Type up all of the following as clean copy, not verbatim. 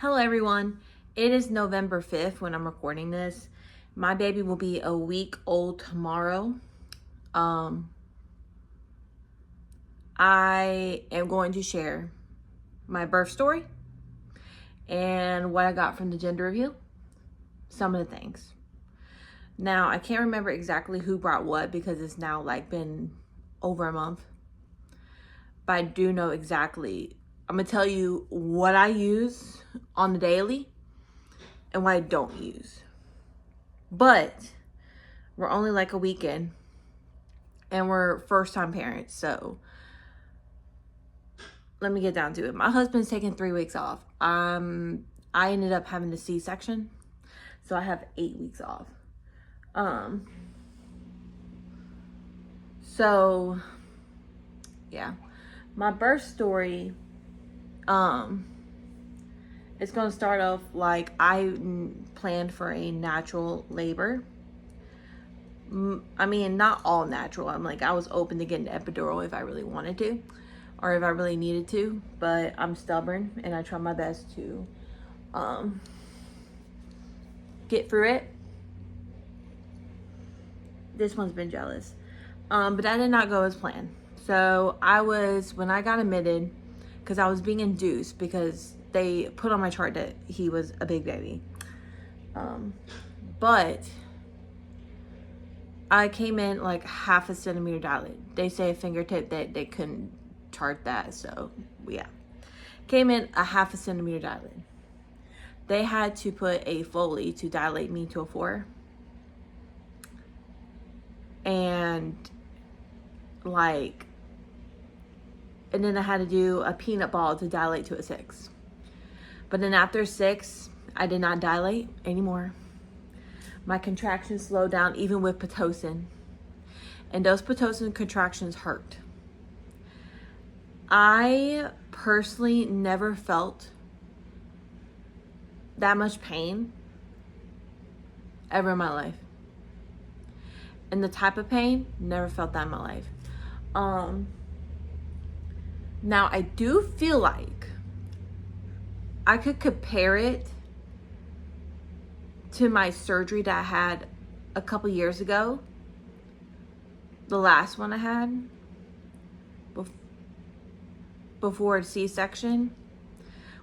Hello everyone. It is November 5th when I'm recording this. My baby will be a week old tomorrow. I am going to share my birth story and what I got from the gender reveal. Some of the things. Now, I can't remember exactly who brought what because it's now been over a month. But I do know exactly. I'm going to tell you what I use on the daily and what I don't use. But we're only a week in and we're first time parents. So let me get down to it. My husband's taking 3 weeks off. I ended up having a C-section. So I have 8 weeks off. So yeah, my birth story, it's going to start off I planned for a natural labor. I mean, not all natural. I was open to getting an epidural if I really wanted to or if I really needed to, but I'm stubborn and I try my best to get through it. This one's been jealous. But that did not go as planned. So when I got admitted, because I was being induced because they put on my chart that he was a big baby. But I came in half a centimeter dilated. They say a fingertip that they couldn't chart that. So yeah, came in a half a centimeter dilated. They had to put a Foley to dilate me to a 4. And and then I had to do a peanut ball to dilate to a 6. But then after 6, I did not dilate anymore. My contractions slowed down even with Pitocin. And those Pitocin contractions hurt. I personally never felt that much pain ever in my life. And the type of pain, never felt that in my life. Now I do feel like I could compare it to my surgery that I had a couple years ago. The last one I had before a C-section,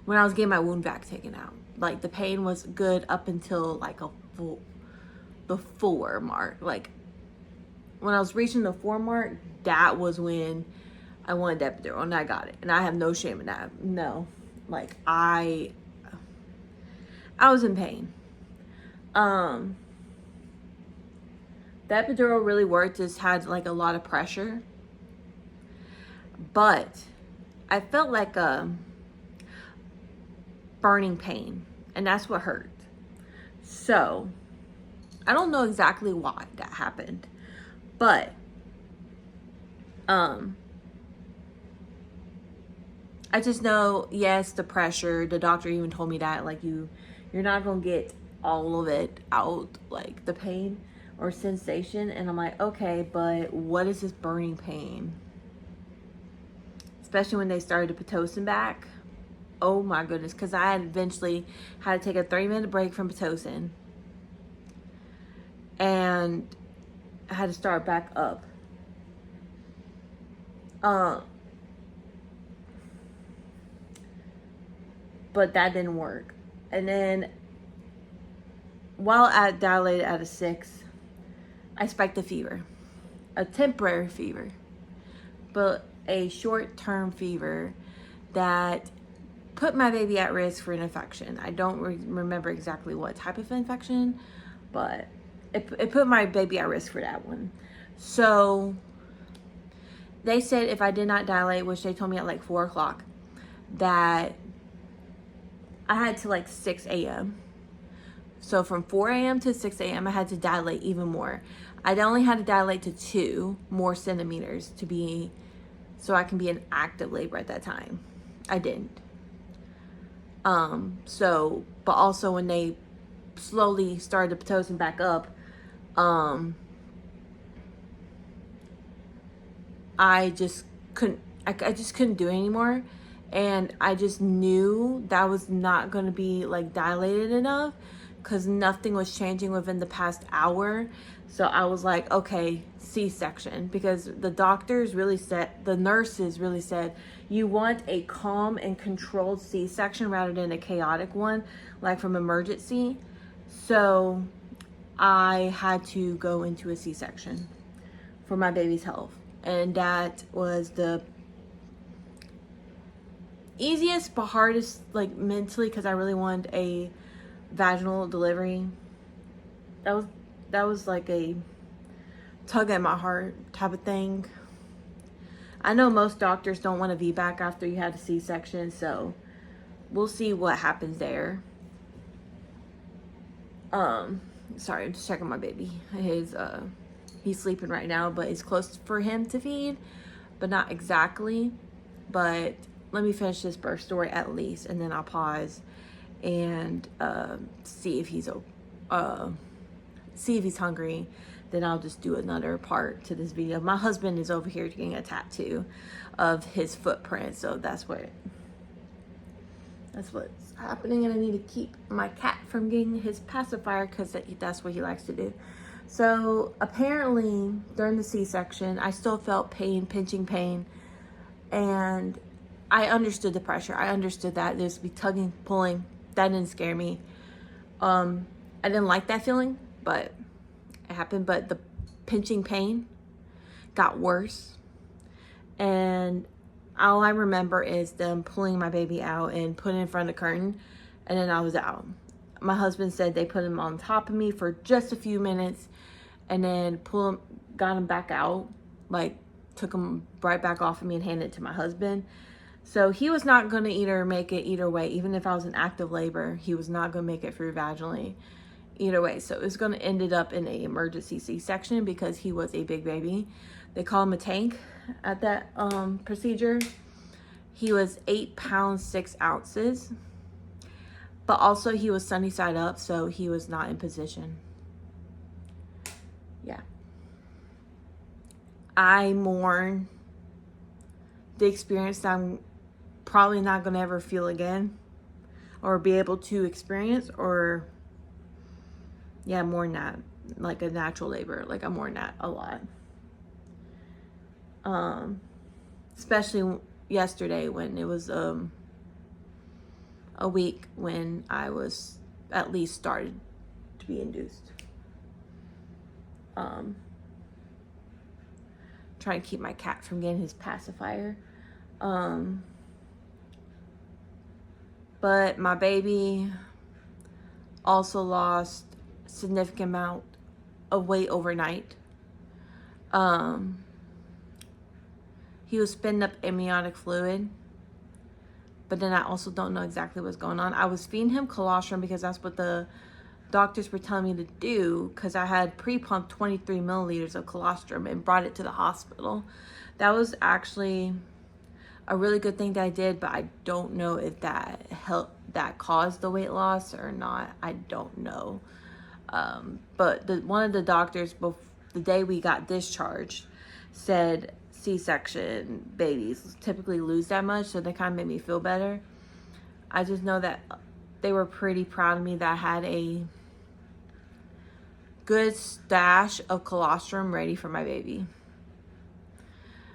when I was getting my wound vac taken out. The pain was good up until the 4 mark. When I was reaching the 4 mark, that was when I wanted epidural, and I got it. And I have no shame in that. No. I was in pain. The epidural really worked. Just had a lot of pressure. But I felt like a burning pain. And that's what hurt. So, I don't know exactly why that happened. But, I just know, yes, the pressure. The doctor even told me that, you're not going to get all of it out, the pain or sensation. And I'm like, okay, but what is this burning pain? Especially when they started the Pitocin back. Oh my goodness, because I had eventually had to take a 30-minute break from Pitocin. And I had to start back up. But that didn't work. And then while I dilated at a 6, I spiked a fever. A temporary fever. But a short-term fever that put my baby at risk for an infection. I don't remember exactly what type of infection, but it put my baby at risk for that one. So they said if I did not dilate, which they told me at 4 o'clock, that I had to 6 a.m. So from 4 a.m. to 6 a.m. I had to dilate even more. I only had to dilate to 2 more centimeters so I can be in active labor at that time. I didn't. But also when they slowly started the Pitocin back up, I just couldn't do it anymore. And I just knew that was not going to be like dilated enough because nothing was changing within the past hour. So I was like, okay, C-section, because the doctors really said, the nurses really said, you want a calm and controlled C-section rather than a chaotic one, like from emergency. So I had to go into a C-section for my baby's health. And that was the easiest but hardest, like mentally, because I really wanted a vaginal delivery. That was like a tug at my heart type of thing. I know most doctors don't want a VBAC after you had a C-section, so we'll see what happens there. Sorry, I'm just checking my baby. He's sleeping right now, but it's close for him to feed, but not exactly. But let me finish this birth story at least, and then I'll pause and see if he's hungry. Then I'll just do another part to this video. My husband is over here getting a tattoo of his footprint, so that's what's happening. And I need to keep my cat from getting his pacifier because that's what he likes to do. So apparently during the C-section, I still felt pain, pinching pain, and I understood the pressure. I understood that there's be tugging, pulling. That didn't scare me. I didn't like that feeling, but it happened. But the pinching pain got worse, and all I remember is them pulling my baby out and putting it in front of the curtain, and then I was out. My husband said they put him on top of me for just a few minutes, and then got him back out, like took him right back off of me and handed it to my husband. So he was not going to either make it either way. Even if I was in active labor, he was not going to make it through vaginally either way. So it was going to ended up in a emergency C-section because he was a big baby. They call him a tank at that procedure. He was 8 pounds 6 ounces, but also he was sunny side up, so he was not in position. Yeah. I mourn the experience that I'm probably not going to ever feel again or be able to experience, or yeah, more than that, like a natural labor. Like I'm more than that a lot. Especially yesterday when it was a week when I was at least started to be induced. Trying to keep my cat from getting his pacifier. But my baby also lost a significant amount of weight overnight. He was spitting up amniotic fluid, but then I also don't know exactly what's going on. I was feeding him colostrum because that's what the doctors were telling me to do, because I had pre-pumped 23 milliliters of colostrum and brought it to the hospital. That was actually a really good thing that I did, but I don't know if that caused the weight loss or not. I don't know. But one of the doctors, the day we got discharged, said C-section babies typically lose that much, so they kind of made me feel better. I just know that they were pretty proud of me that I had a good stash of colostrum ready for my baby,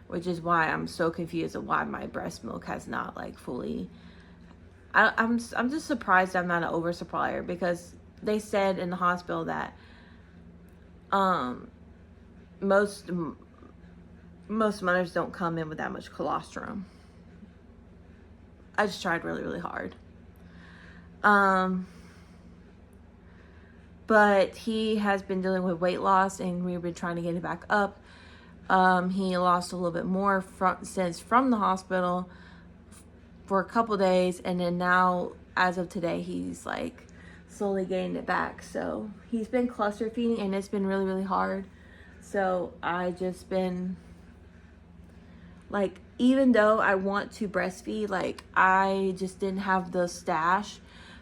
which is why I'm so confused of why my breast milk has not like fully. I'm just surprised I'm not an oversupplier, because they said in the hospital that most mothers don't come in with that much colostrum. I just tried really, really hard. But he has been dealing with weight loss, and we've been trying to get it back up. He lost a little bit more from the hospital for a couple days, and then now, as of today, he's like slowly getting it back. So he's been cluster feeding, and it's been really, really hard. So I just been like, even though I want to breastfeed, like I just didn't have the stash.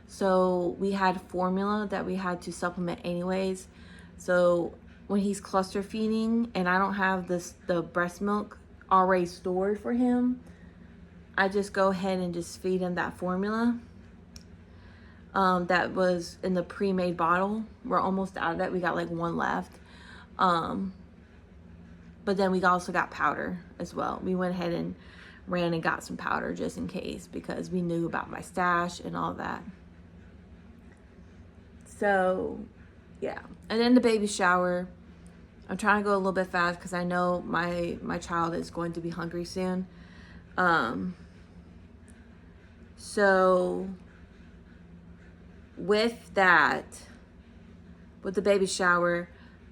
So we had formula that we had to supplement anyways. So when he's cluster feeding and I don't have the breast milk already stored for him, I just go ahead and just feed him that formula that was in the pre-made bottle. We're almost out of that. We got like one left. But then we also got powder as well. We went ahead and ran and got some powder just in case, because we knew about my stash and all that. So yeah, and then the baby shower. I'm trying to go a little bit fast because I know my child is going to be hungry soon. So with that, with the baby shower,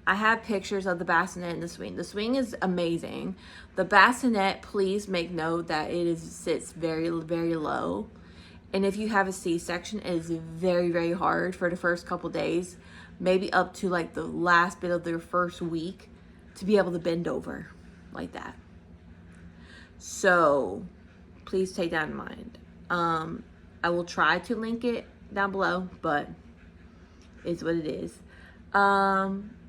I have pictures of the bassinet and the swing. The swing is amazing. The bassinet, please make note that it sits very, very low. And if you have a C-section, it is very, very hard for the first couple days, maybe up to like the last bit of their first week, to be able to bend over like that. So please take that in mind. I will try to link it down below, but it's what it is.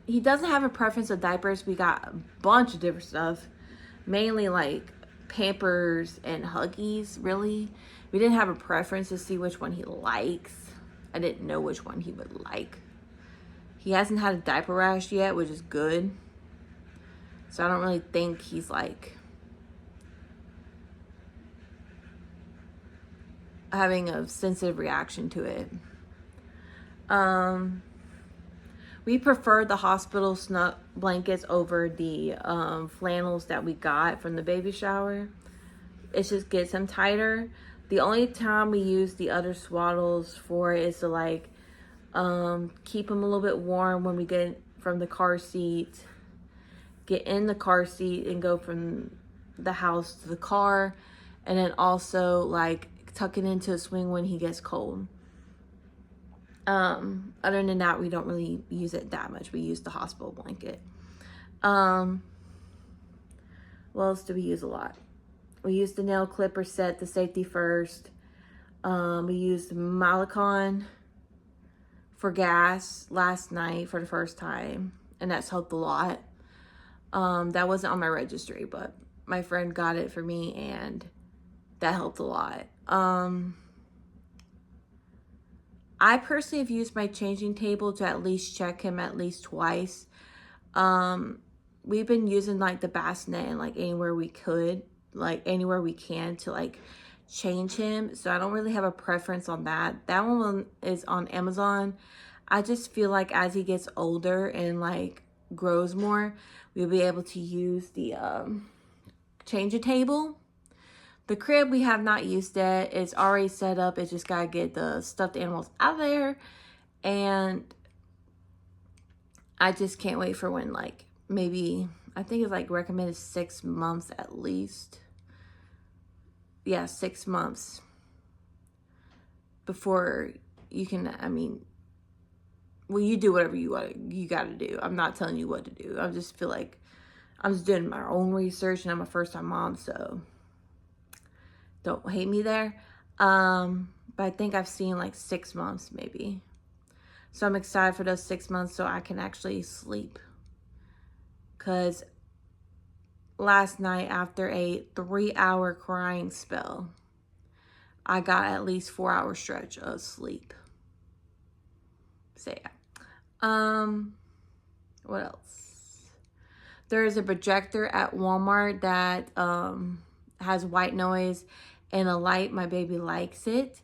He doesn't have a preference of diapers. We got a bunch of different stuff, mainly like Pampers and Huggies, really. We didn't have a preference to see which one he likes. I didn't know which one he would like. He hasn't had a diaper rash yet, which is good. So I don't really think he's like having a sensitive reaction to it. We prefer the hospital snug blankets over the flannels that we got from the baby shower. It just gets him tighter. The only time we use the other swaddles for is to like keep him a little bit warm when we get from the car seat, get in the car seat and go from the house to the car, and then also like tuck it into a swing when he gets cold. Other than that, we don't really use it that much. We use the hospital blanket. What else do we use a lot? We use the nail clipper set, the safety first. We used Malicon for gas last night for the first time, and that's helped a lot. That wasn't on my registry, but my friend got it for me, and that helped a lot. I personally have used my changing table to at least check him at least twice. We've been using like the bassinet and like anywhere we could, like anywhere we can to like change him. So I don't really have a preference on that. That one is on Amazon. I just feel like as he gets older and like grows more, we'll be able to use the change a table. The crib we have not used yet. It's already set up. It's just gotta get the stuffed animals out of there. And I just can't wait for when like maybe, I think it's like recommended 6 months at least. Yeah, 6 months before you can, I mean, well, you do whatever you gotta do. I'm not telling you what to do. I just feel like I'm just doing my own research, and I'm a first-time mom, so don't hate me there. But I think I've seen like 6 months maybe. So I'm excited for those 6 months so I can actually sleep. Because last night, after a 3-hour crying spell, I got at least 4-hour stretch of sleep. So yeah. What else? There is a projector at Walmart that has white noise and a light. My baby likes it.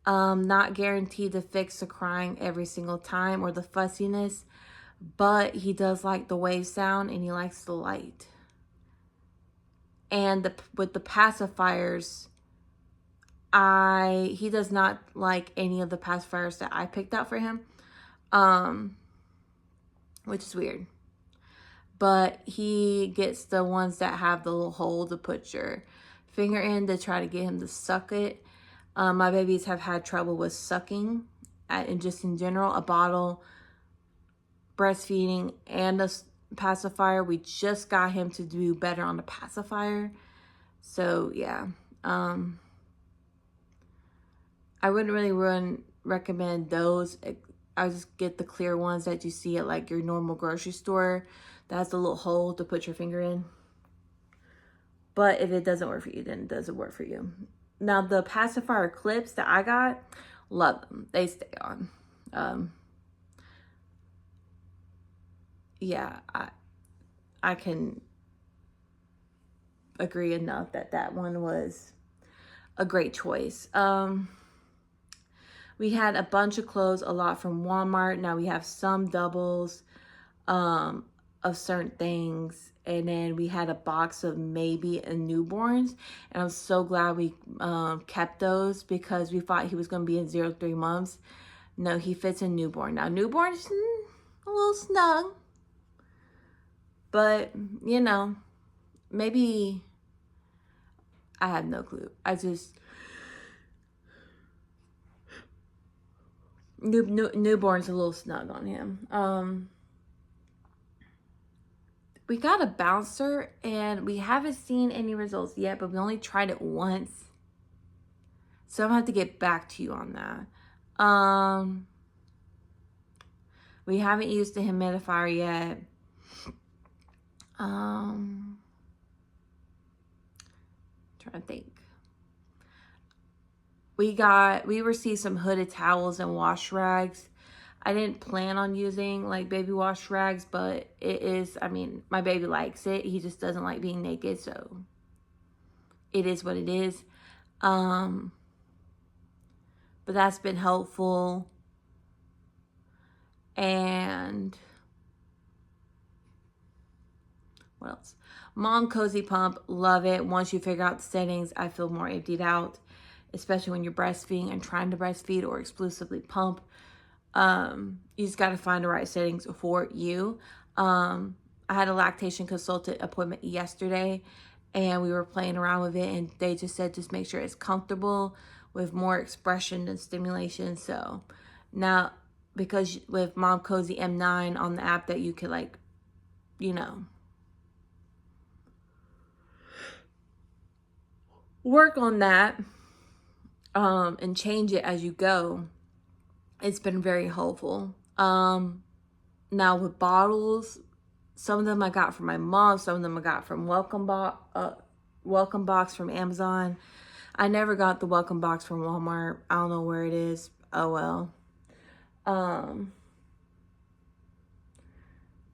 Not guaranteed to fix the crying every single time or the fussiness, but he does like the wave sound and he likes the light. And with the pacifiers, he does not like any of the pacifiers that I picked out for him, which is weird. But he gets the ones that have the little hole to put your finger in to try to get him to suck it. My babies have had trouble with sucking, and just in general, a bottle, breastfeeding, and a pacifier. We just got him to do better on the pacifier. So yeah, I wouldn't really recommend those. I just get the clear ones that you see at like your normal grocery store. That's a little hole to put your finger in. But if it doesn't work for you, then it doesn't work for you. Now, the pacifier clips that I got, love them. They stay on. Yeah, I can agree enough that that one was a great choice. We had a bunch of clothes, a lot from Walmart. Now we have some doubles of certain things. And then we had a box of maybe a newborns. And I'm so glad we kept those because we thought he was going to be in 0 to 3 months. No, he fits in newborn. Now, newborn's a little snug. But, you know, maybe I have no clue. I just... Newborn's a little snug on him. We got a bouncer and we haven't seen any results yet, but we only tried it once. So I'm gonna have to get back to you on that. We haven't used the humidifier yet. Trying to think. We received some hooded towels and wash rags. I didn't plan on using like baby wash rags, but it is, I mean, my baby likes it. He just doesn't like being naked, so it is what it is. But that's been helpful. And what else? Momcozy pump, love it. Once you figure out the settings, I feel more emptied out, especially when you're breastfeeding and trying to breastfeed or exclusively pump. You just got to find the right settings for you. I had a lactation consultant appointment yesterday and we were playing around with it and they just said just make sure it's comfortable with more expression and stimulation. So now, because with Momcozy M9 on the app that you could like, you know, work on that and change it as you go, it's been very helpful. Now with bottles, some of them I got from my mom, some of them I got from Welcome Box from Amazon. I never got the Welcome Box from Walmart. I don't know where it is. Oh well.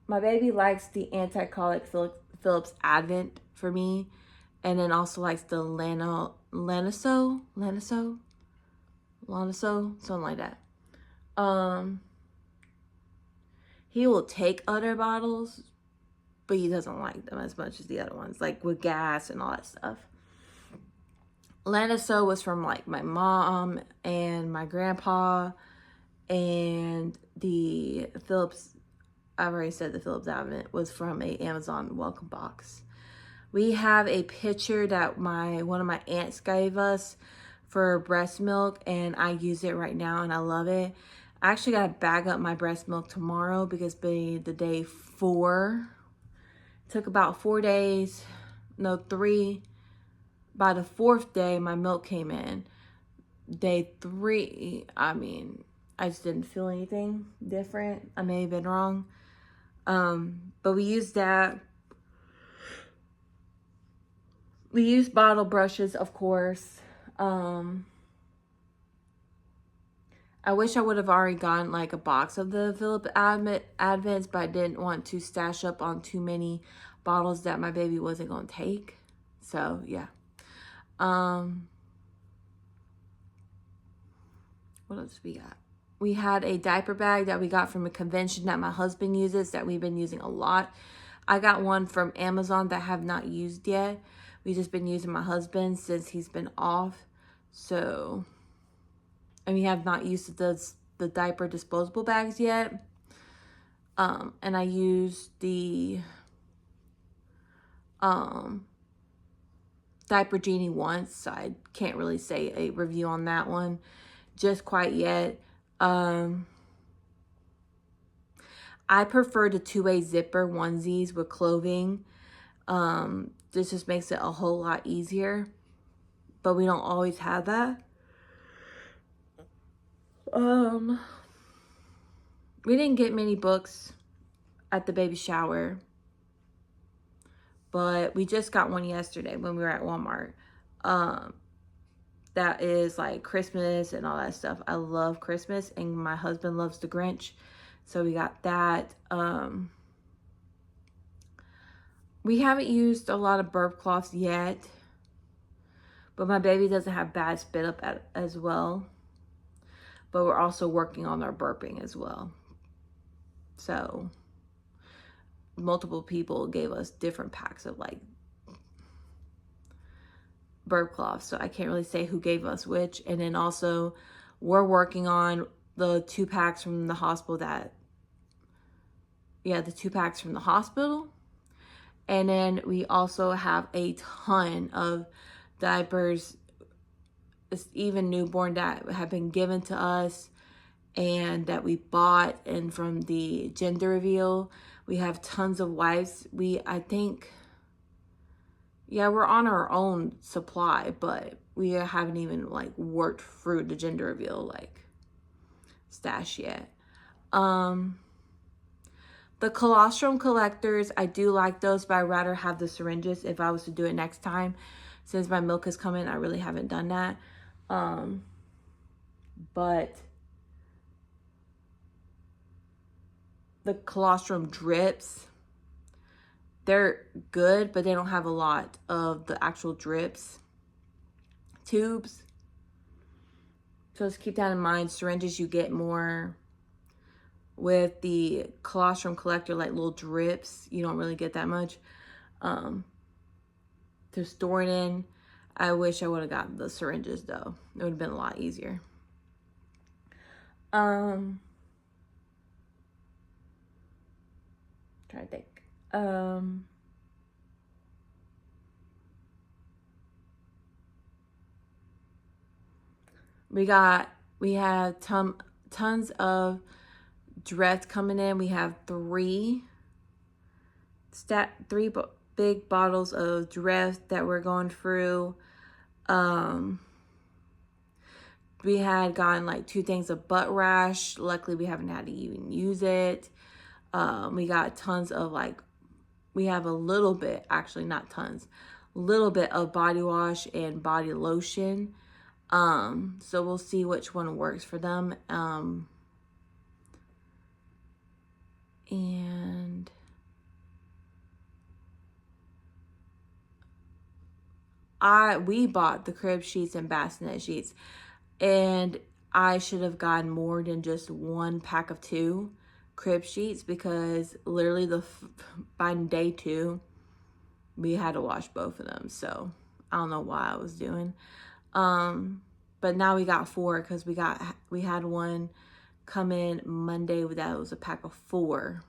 My baby likes the anti-colic Philips Advent for me, and then also likes the Lanisoh, something like that. He will take other bottles, but he doesn't like them as much as the other ones, like with gas and all that stuff. Lanisoh was from like my mom and my grandpa, and the Philips, I've already said the Philips Advent was from a Amazon Welcome Box. We have a pitcher that one of my aunts gave us for breast milk, and I use it right now and I love it. I actually got to bag up my breast milk tomorrow because the day 4 took about 4 days, no 3. By the 4th day, my milk came in. Day 3, I mean, I just didn't feel anything different. I may have been wrong. But we used that. We used bottle brushes, of course. I wish I would have already gotten like a box of the Philips Advents, but I didn't want to stash up on too many bottles that my baby wasn't going to take. So, yeah. What else we got? We had a diaper bag that we got from a convention that my husband uses that we've been using a lot. I got one from Amazon that I have not used yet. We've just been using my husband since he's been off. So, and we have not used the diaper disposable bags yet. And I used the Diaper Genie once, so I can't really say a review on that one just quite yet. I prefer the 2-way zipper onesies with clothing. This just makes it a whole lot easier, but we don't always have that. We didn't get many books at the baby shower, but we just got one yesterday when we were at Walmart. That is like Christmas and all that stuff. I love Christmas, and my husband loves the Grinch, so we got that. We haven't used a lot of burp cloths yet, but my baby doesn't have bad spit up as well. But we're also working on our burping as well. So multiple people gave us different packs of like burp cloths, so I can't really say who gave us which. And then also we're working on the 2 packs from the hospital the 2 packs from the hospital. And then we also have a ton of diapers, even newborn, that have been given to us and that we bought. And from the gender reveal, we have tons of wipes. I think, yeah, we're on our own supply, but we haven't even like worked through the gender reveal like stash yet. The colostrum collectors, I do like those, but I'd rather have the syringes if I was to do it next time. Since my milk is coming, I really haven't done that. But the colostrum drips, they're good, but they don't have a lot of the actual drips tubes. So just keep that in mind. Syringes, you get more. With the colostrum collector, like little drips, you don't really get that much to store it in. I wish I would have gotten the syringes though. It would have been a lot easier. Try to think. We have tons of Dress coming in. We have 3 big bottles of Dress that we're going through. We had gotten like 2 things of butt rash. Luckily, we haven't had to even use it. We got tons of like, we have a little bit, actually not tons, a little bit of body wash and body lotion. So we'll see which one works for them. And we bought the crib sheets and bassinet sheets, and I should have gotten more than just 1 pack of 2 crib sheets, because literally by day 2 we had to wash both of them. So I don't know why I was doing. But now we got 4, because we had one come in Monday that was a pack of 4.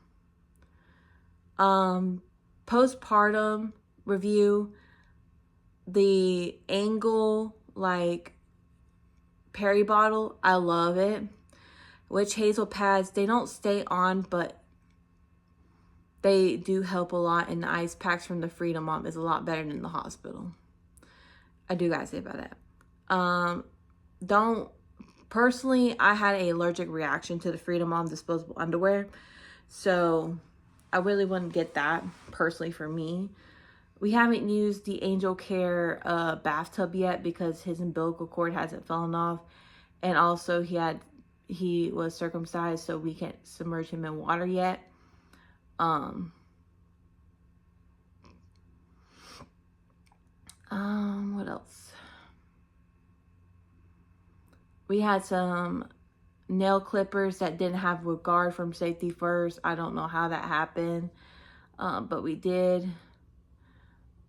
Postpartum review, the Angle like Perry bottle, I love it. Witch hazel pads, they don't stay on, but they do help a lot. And the ice packs from the Frida Mom is a lot better than the hospital. I do gotta say about that. Personally, I had an allergic reaction to the Frida Mom disposable underwear, so I really wouldn't get that personally for me. We haven't used the Angel Care bathtub yet because his umbilical cord hasn't fallen off, and also he was circumcised, so we can't submerge him in water yet. What else? We had some nail clippers that didn't have a guard from Safety First. I don't know how that happened, but we did.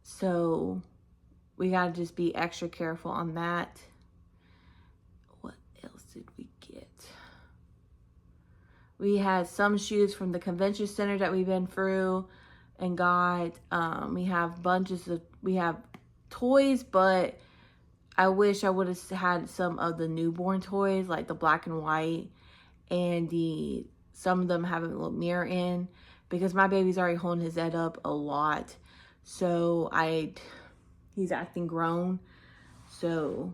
So we gotta just be extra careful on that. What else did we get? We had some shoes from the convention center that we've been through and got. We have we have toys, but I wish I would have had some of the newborn toys, like the black and white, and some of them have a little mirror in, because my baby's already holding his head up a lot. So he's acting grown. So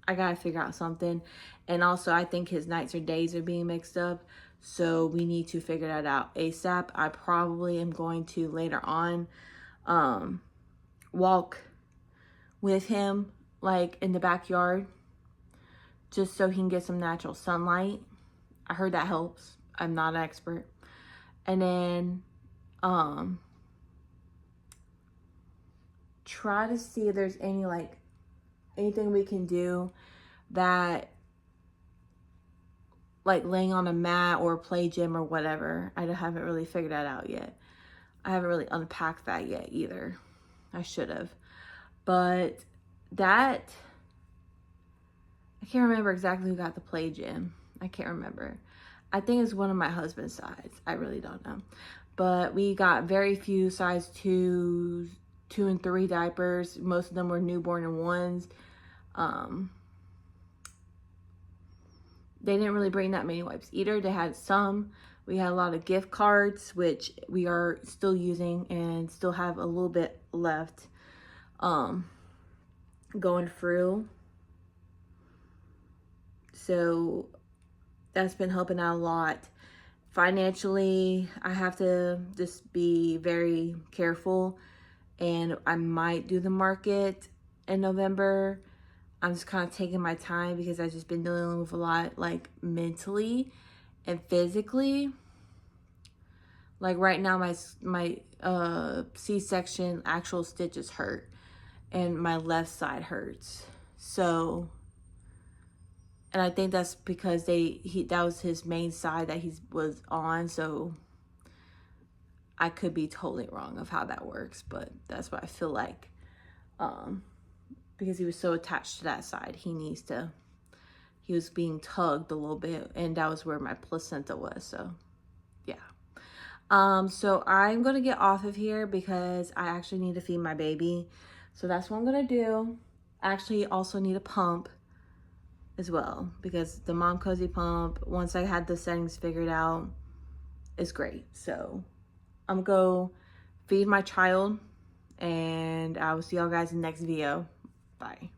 I gotta figure out something. And also I think his nights or days are being mixed up. So we need to figure that out ASAP. I probably am going to later on walk with him like in the backyard just so he can get some natural sunlight. I heard that helps. I'm not an expert. And then try to see if there's anything we can do that, like laying on a mat or a play gym or whatever. I haven't really figured that out yet. I haven't really unpacked that yet either. I should have. But that, I can't remember exactly who got the play gym. I can't remember. I think it's one of my husband's size. I really don't know. But we got very few size 2 and 3 diapers. Most of them were newborn and ones. They didn't really bring that many wipes either. They had some. We had a lot of gift cards, which we are still using and still have a little bit left going through. So that's been helping out a lot. Financially, I have to just be very careful, and I might do the market in November. I'm just kind of taking my time because I've just been dealing with a lot, like mentally and physically. Like right now, my C-section actual stitches hurt and my left side hurts. So, and I think that's because that was his main side that he was on. So I could be totally wrong of how that works, but that's what I feel like. Because he was so attached to that side, he was being tugged a little bit, and that was where my placenta was. So yeah. So I'm gonna get off of here because I actually need to feed my baby. So that's what I'm gonna do. I actually also need a pump as well, because the Momcozy pump, once I had the settings figured out, is great. So I'm gonna go feed my child, and I will see y'all guys in the next video. Bye.